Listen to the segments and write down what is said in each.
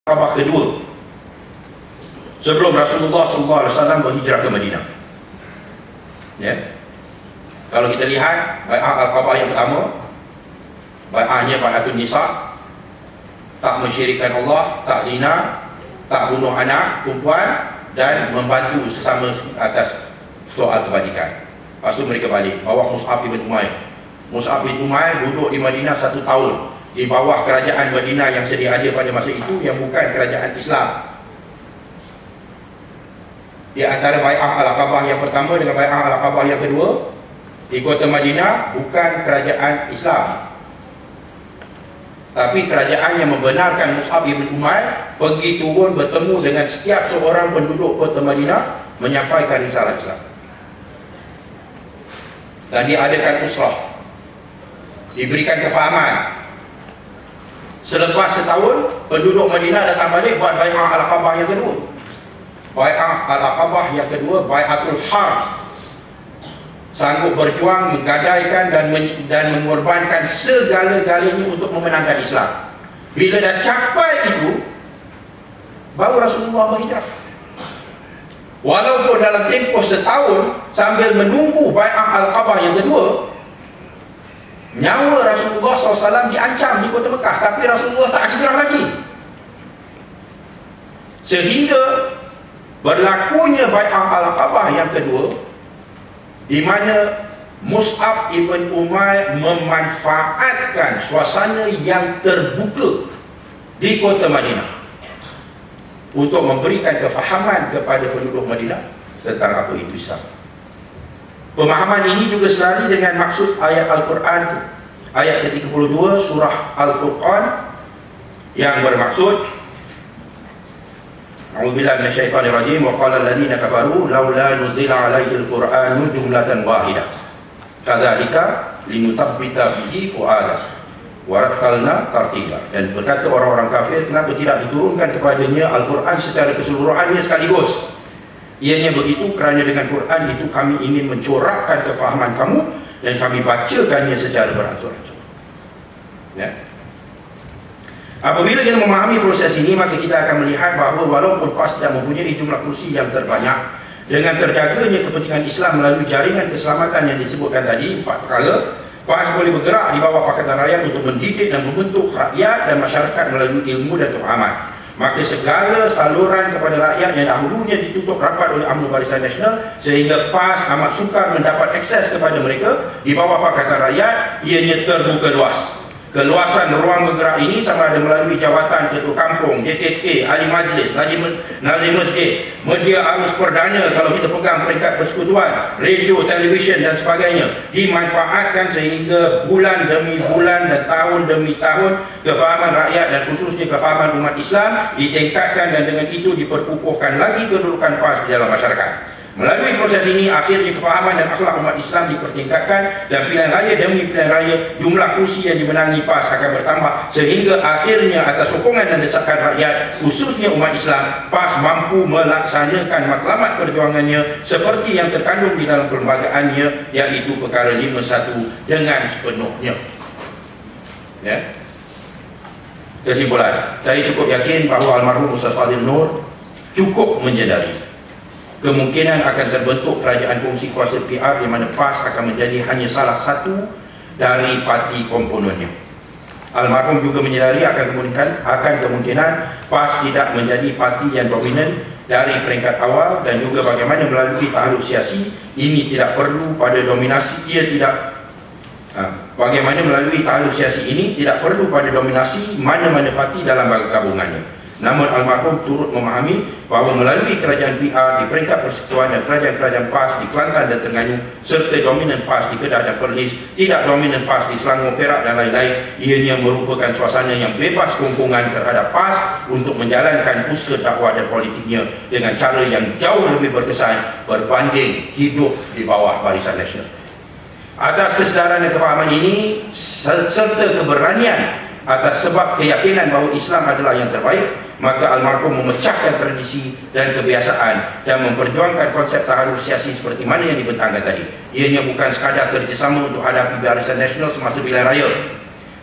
Aqabah kedua sebelum Rasulullah SAW berhijrah ke Madinah. Ya. Kalau kita lihat bai'ah Aqabah yang pertama, bai'ahnya bai'atun nisa, tak mensyirikkan Allah, tak zina, tak bunuh anak perempuan, dan membantu sesama atas soal kebajikan. Lepas tu mereka balik bawa Mus'ab bin Umair. Mus'ab bin Umair duduk di Madinah 1 tahun di bawah kerajaan Madinah yang sedia ada pada masa itu, yang bukan kerajaan Islam. Di antara bai'ah Al-Aqabah yang pertama dengan bai'ah Al-Aqabah yang kedua di kota Madinah bukan kerajaan Islam, tapi kerajaan yang membenarkan Mus'ab bin Umair pergi turun bertemu dengan setiap seorang penduduk kota Madinah menyampaikan risalah Islam. Dan diadakan usrah, diberikan kefahaman. Selepas setahun, penduduk Madinah datang balik buat bai'ah Al-Aqabah yang kedua. Bai'ah Al-Aqabah yang kedua, bai'atul harb. Sanggup berjuang, menggadaikan dan mengorbankan segala-galanya untuk memenangkan Islam. Bila dah capai itu, baru Rasulullah berhijrah. Walaupun dalam tempoh setahun sambil menunggu bai'ah Al-Aqabah yang kedua, nyawa Rasulullah SAW diancam di kota Mekah, tapi Rasulullah tak hijrah lagi. Sehingga berlakunya bai'ah Al-Aqabah yang kedua, di mana Mus'ab ibn Umair memanfaatkan suasana yang terbuka di kota Madinah untuk memberikan kefahaman kepada penduduk Madinah tentang apa itu Islam. Pemahaman ini juga selari dengan maksud ayat Al-Quran ayat ke-32 surah Al-Furqan yang bermaksud A'udzubillahi minasyaitonir rajim wa qala alladziina kafaru laula nuzila 'alaihi al-Qur'anu jumlatan wahidah kadzalika linutsabbita bihi fu'adak wa rattalna tartila. Dan berkata orang-orang kafir, kenapa tidak diturunkan kepadanya Al-Quran secara keseluruhannya sekaligus? Ianya begitu kerana dengan Quran itu kami ingin mencorakkan kefahaman kamu dan kami bacakannya secara beransur-ansur. Ya. Apabila kita memahami proses ini, maka kita akan melihat bahawa walaupun PAS tidak mempunyai jumlah kursi yang terbanyak, dengan terjaganya kepentingan Islam melalui jaringan keselamatan yang disebutkan tadi, 4 perkara, PAS boleh bergerak di bawah Pakatan Rakyat untuk mendidik dan membentuk rakyat dan masyarakat melalui ilmu dan kefahaman. Maka segala saluran kepada rakyat yang dahulunya ditutup rapat oleh UMNO Barisan Nasional, sehingga PAS amat sukar mendapat akses kepada mereka di bawah Pakatan Rakyat, ianya terbuka luas. Keluasan ruang bergerak ini sama ada melalui jawatan ketua kampung, JKK, ahli majlis, nazim masjid, media arus perdana kalau kita pegang peringkat persekutuan, radio, televisyen dan sebagainya, dimanfaatkan sehingga bulan demi bulan dan tahun demi tahun kefahaman rakyat dan khususnya kefahaman umat Islam ditingkatkan, dan dengan itu diperkukuhkan lagi kedudukan PAS di dalam masyarakat. Melalui proses ini, akhirnya kefahaman dan akhlak umat Islam dipertingkatkan, dan pilihan raya demi pilihan raya jumlah kursi yang dimenangi PAS akan bertambah, sehingga akhirnya atas sokongan dan desakan rakyat khususnya umat Islam, PAS mampu melaksanakan matlamat perjuangannya seperti yang terkandung di dalam perlembagaannya, iaitu perkara 51 dengan sepenuhnya. Ya. Kesimpulan, saya cukup yakin bahawa almarhum Ustaz Fadil Nur cukup menyedari kemungkinan akan terbentuk kerajaan kongsi kuasa PR di mana PAS akan menjadi hanya salah satu dari parti komponennya. Almarhum juga menyedari akan kemungkinan PAS tidak menjadi parti yang dominan dari peringkat awal, dan juga bagaimana melalui tahaluf siasi ini tidak perlu pada dominasi bagaimana melalui tahaluf siasi ini tidak perlu pada dominasi mana-mana parti dalam gabungannya. Namun almarhum turut memahami bahawa melalui kerajaan PR di peringkat persekutuan dan kerajaan-kerajaan PAS di Kelantan dan Terengganu, serta dominan PAS di Kedah dan Perlis, tidak dominan PAS di Selangor, Perak dan lain-lain, ianya merupakan suasana yang bebas kongkongan terhadap PAS untuk menjalankan usaha dakwah dan politiknya dengan cara yang jauh lebih berkesan berbanding hidup di bawah Barisan Nasional. Atas kesedaran dan kefahaman ini serta keberanian atas sebab keyakinan bahawa Islam adalah yang terbaik, maka almarhum memecahkan tradisi dan kebiasaan dan memperjuangkan konsep tahaluf siasi seperti mana yang dibentangkan tadi. Ianya bukan sekadar kerjasama untuk hadapi Barisan Nasional semasa pilihan raya.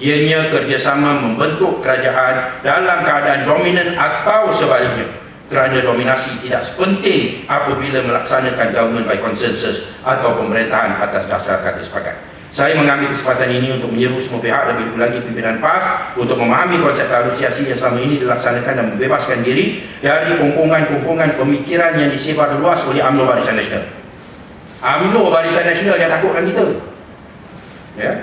ianya kerjasama membentuk kerajaan dalam keadaan dominan atau sebaliknya, kerana dominasi tidak sepenting apabila melaksanakan government by consensus atau pemerintahan atas dasar kata sepakat. Saya mengambil kesempatan ini untuk menyeru semua pihak, lebih lagi pimpinan PAS, untuk memahami konsep asosiasi yang selama ini dilaksanakan dan membebaskan diri dari kongkongan-kongkongan pemikiran yang disebar luas oleh UMNO Barisan Nasional. UMNO Barisan Nasional yang takutkan kita. Ya.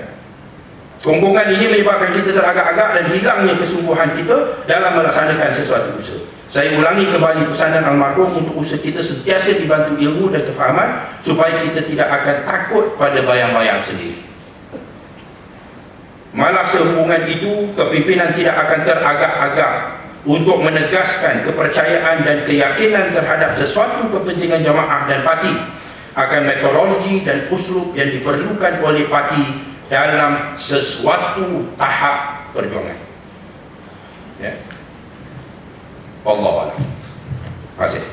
Kongkongan ini menyebabkan kita teragak-agak dan hilangnya kesungguhan kita dalam melaksanakan sesuatu usaha. Saya ulangi kembali pesanan almarhum untuk usaha kita sentiasa dibantu ilmu dan kefahaman supaya kita tidak akan takut pada bayang-bayang sendiri. Malah sehubungan itu, kepimpinan tidak akan teragak-agak untuk menegaskan kepercayaan dan keyakinan terhadap sesuatu kepentingan jamaah dan parti, akan metodologi dan uslub yang diperlukan oleh parti dalam sesuatu tahap perjuangan. Ya. Allah. Terima kasih.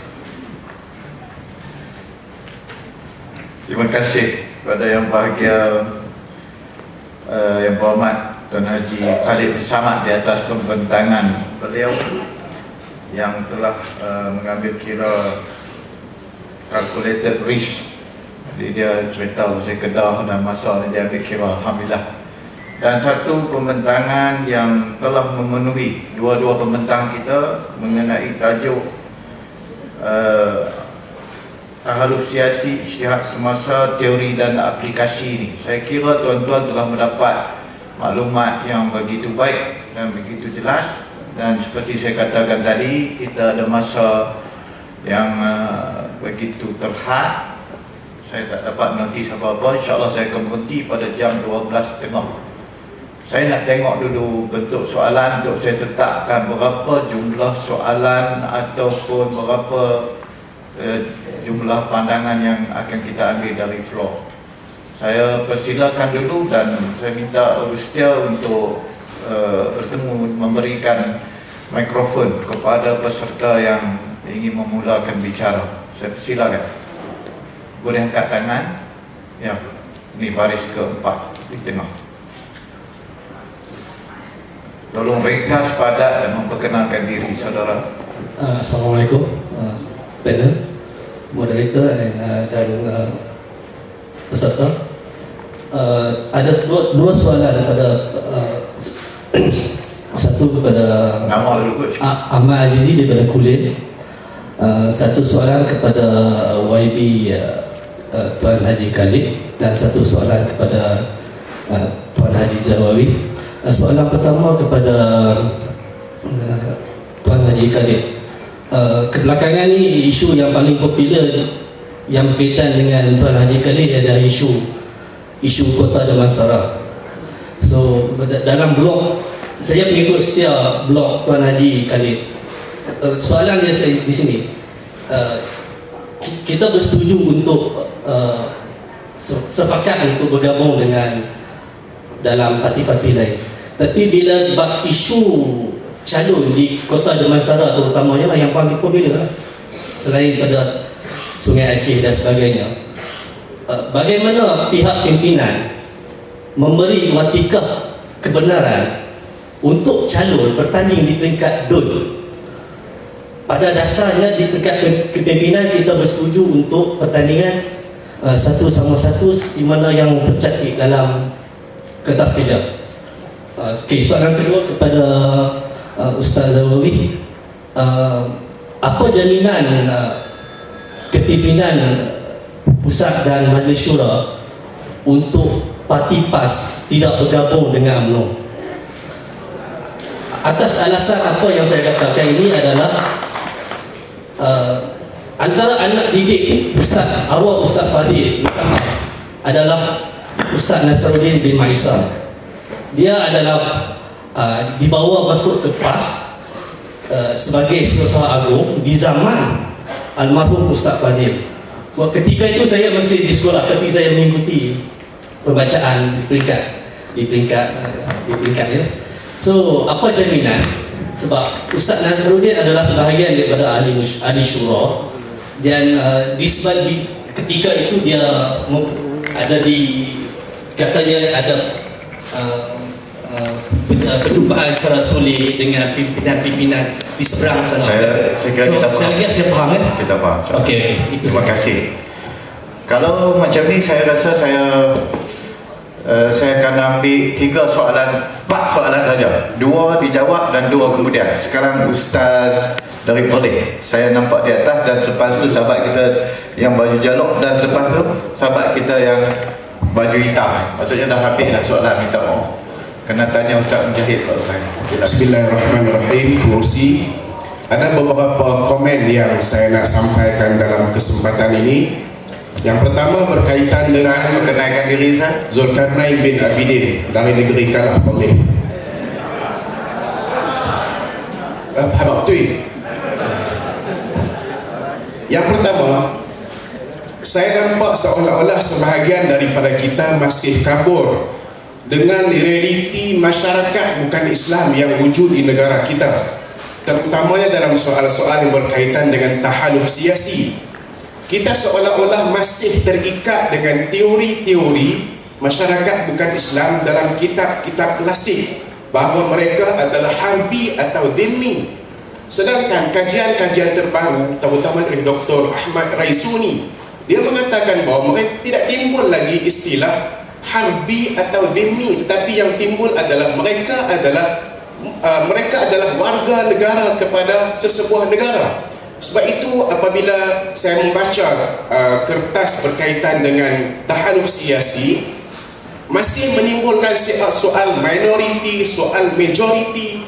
Terima kasih kepada yang bahagia, yang berhormat Tuan Haji Khalid bin Samad di atas pembentangan beliau yang telah mengambil kira calculated risk. Jadi dia cerita pasal Kedah dan masa ni dia ambil kira, alhamdulillah. Dan satu pembentangan yang telah memenuhi dua-dua pembentang kita mengenai tajuk halusinasi ijtihad semasa teori dan aplikasi ini. Saya kira tuan-tuan telah mendapat maklumat yang begitu baik dan begitu jelas, dan seperti saya katakan tadi, kita ada masa yang begitu terhad. Saya tak dapat notis apa-apa. InsyaAllah saya akan berhenti pada jam 12.30. Saya nak tengok dulu bentuk soalan untuk saya tetapkan berapa jumlah soalan ataupun berapa jumlah pandangan yang akan kita ambil dari floor. Saya persilakan dulu dan saya minta Rustia untuk bertemu, memberikan mikrofon kepada peserta yang ingin memulakan bicara. Saya persilakan. Boleh angkat tangan? Ya, ini baris keempat di tengah. Tolong ringkas, padat dan memperkenalkan diri saudara. Assalamualaikum panel, moderator dan peserta. Ada dua soalan kepada satu kepada Nama dulu Ahmad Azizi daripada Kulit, satu soalan kepada YB Tuan Haji Khalid, dan satu soalan kepada Tuan Haji Zawawi. Soalan pertama kepada Tuan Haji Khalid. Kebelakangan ni isu yang paling popular yang berkaitan dengan Tuan Haji Khalid adalah isu Kota Damansara. So dalam blog, saya mengikut setia blog Tuan Haji Khalid. Soalan dia di sini, kita bersetuju untuk sepakat untuk bergabung dengan dalam parti-parti lain. Tapi bila bab isu calon di Kota Damansara terutamanya yang paling popular selain pada Sungai Aceh dan sebagainya, bagaimana pihak pimpinan memberi watikah kebenaran untuk calon bertanding di peringkat DUN? Pada dasarnya di peringkat kepimpinan kita bersetuju untuk pertandingan satu sama satu di mana yang tercantik dalam kertas kerja. Okay, soalan kedua kepada Ustaz Zawawi, apa jaminan kepimpinan pusat dan majlis syura untuk parti PAS tidak bergabung dengan UMNO? Atas alasan apa yang saya katakan ini adalah antara anak didik Ustaz arwah Ustaz Fadil adalah Ustaz Nasruddin bin Maisar. Dia adalah dibawa masuk ke PAS sebagai Setiausaha Agung di zaman almarhum Ustaz Fadil. Ketika itu saya masih di sekolah, tapi saya mengikuti pembacaan di peringkat ya. So apa jaminan? Sebab Ustaz Nasruddin adalah sebahagian daripada ahli syura, dan ketika itu dia ada katanya ada perjumpaan secara sulit dengan pimpinan-pimpinan di seberang sana. Saya kira kita faham. Saya lihat saya faham kan? Kita faham. Okey, itu Terima saja. kasih. Kalau macam ni saya rasa saya akan ambil 4 soalan saja. 2 dijawab dan 2 kemudian. Sekarang Ustaz dari Perlis, saya nampak di atas, dan selepas tu sahabat kita yang baju jaluk, dan selepas tu sahabat kita yang baju hitam. Maksudnya dah habis dah soalan, minta maaf. Kena tanya Ustaz Mujahid kalau saya. Bismillahirrahmanirrahim. Pengurusi, ada beberapa komen yang saya nak sampaikan dalam kesempatan ini. Yang pertama berkaitan dengan Perkenalkan diri Ustaz. Zulkarnain bin Abidin dari negeri Kalah Perlis. Habaq Tui. Yang pertama, saya nampak seolah-olah sebahagian daripada kita masih kabur dengan realiti masyarakat bukan Islam yang wujud di negara kita, terutamanya dalam soal-soal yang berkaitan dengan tahaluf siasi. Kita seolah-olah masih terikat dengan teori-teori masyarakat bukan Islam dalam kitab-kitab klasik bahawa mereka adalah harbi atau dhimmi. Sedangkan kajian-kajian terbaru, terutama dari Dr. Ahmad Raisuni, dia mengatakan bahawa mereka tidak timbul lagi istilah harbi atau dhimmi, tetapi yang timbul adalah mereka adalah warga negara kepada sesebuah negara. Sebab itu apabila saya membaca kertas berkaitan dengan tahaluf siasi, masih menimbulkan soal minoriti, soal majoriti.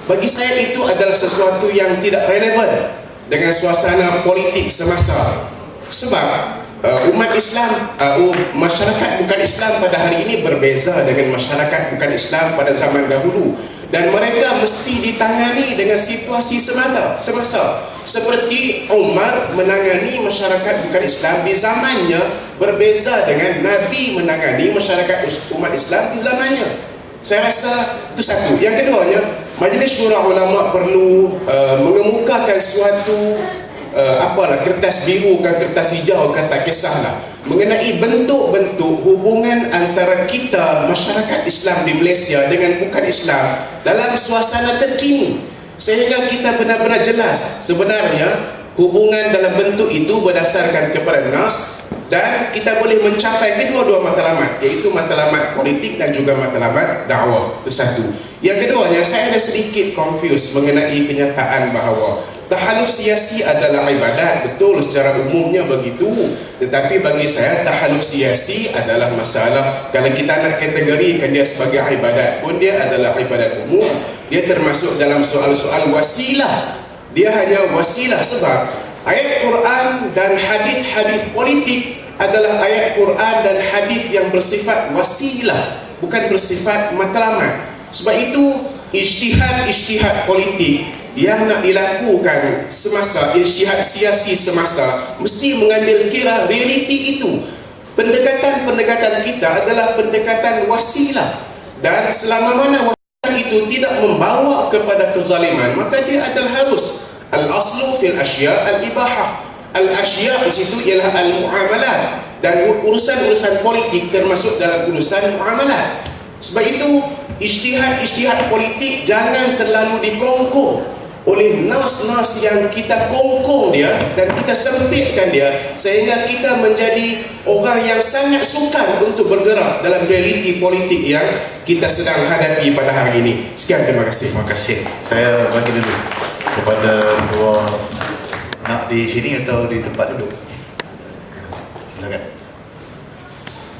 Bagi saya itu adalah sesuatu yang tidak relevan dengan suasana politik semasa. Sebab umat Islam, masyarakat bukan Islam pada hari ini berbeza dengan masyarakat bukan Islam pada zaman dahulu, dan mereka mesti ditangani dengan situasi semasa. Seperti Umar menangani masyarakat bukan Islam di zamannya, berbeza dengan Nabi menangani masyarakat umat Islam di zamannya. Saya rasa itu satu. Yang keduanya, Majlis Syura Ulama perlu mengemukakan suatu kertas biru ke kertas hijau, kata kisahlah, mengenai bentuk-bentuk hubungan antara kita masyarakat Islam di Malaysia dengan bukan Islam dalam suasana terkini, sehingga kita benar-benar jelas sebenarnya hubungan dalam bentuk itu berdasarkan kepada nas, dan kita boleh mencapai kedua-dua matlamat, iaitu matlamat politik dan juga matlamat dakwah. Itu satu. Yang keduanya, saya ada sedikit confused mengenai kenyataan bahawa tahaluf siasi adalah ibadat. Betul, secara umumnya begitu. Tetapi bagi saya tahaluf siasi adalah masalah, kalau kita nak kategorikan dia sebagai ibadat pun, dia adalah ibadat umum. Dia termasuk dalam soal-soal wasilah. Dia hanya wasilah, sebab ayat Quran dan hadis-hadis politik adalah ayat Quran dan hadis yang bersifat wasilah, bukan bersifat matlamat. Sebab itu ijtihad politik yang nak dilakukan semasa, ijtihad siasi semasa, mesti mengambil kira realiti itu. Pendekatan kita adalah pendekatan wasilah, dan selama mana wasilah itu tidak membawa kepada kezaliman, maka dia adalah harus al-aslu fil asya' al-ibahah. Al-asya' di situ ialah al-muamalat, dan urusan-urusan politik termasuk dalam urusan muamalat. Sebab itu ijtihad politik jangan terlalu dikongkong oleh nas-nas yang kita kongkong dia dan kita sempitkan dia, sehingga kita menjadi orang yang sangat sukar untuk bergerak dalam realiti politik yang kita sedang hadapi pada hari ini. Sekian, terima kasih. Terima kasih. Saya bagi dulu kepada dua, nak di sini atau di tempat duduk? Silakan.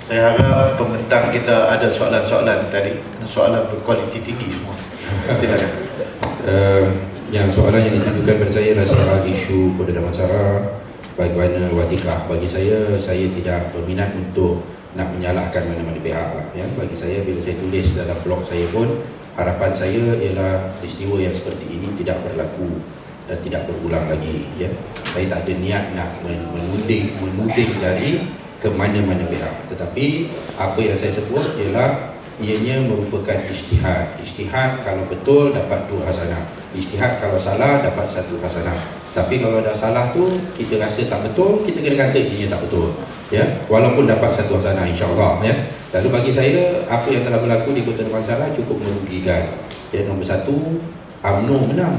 Saya harap pembentang kita ada soalan-soalan tadi, soalan berkualiti tinggi semua. Silakan. Yang soalan yang ditujukan kepada saya adalah soal isu Koda Damansara, bagaimana watikah. Bagi saya tidak berminat untuk nak menyalahkan mana-mana pihak lah, ya. Bagi saya, bila saya tulis dalam blog saya pun, harapan saya ialah peristiwa yang seperti ini tidak berlaku dan tidak berulang lagi, ya. Saya tak ada niat nak menuding jadi ke mana-mana pihak, tetapi apa yang saya sebut ialah ianya merupakan ijtihad. Ijtihad kalau betul dapat 2 hasanah, ijtihad kalau salah dapat 1 hasanah. Tapi kalau ada salah tu kita rasa tak betul, kita kena kata ianya tak betul, ya, walaupun dapat 1 hasanah, insya-Allah, ya. Lalu bagi saya, apa yang telah berlaku di Kota Damansara cukup merugikan. Yang nombor satu, UMNO menang.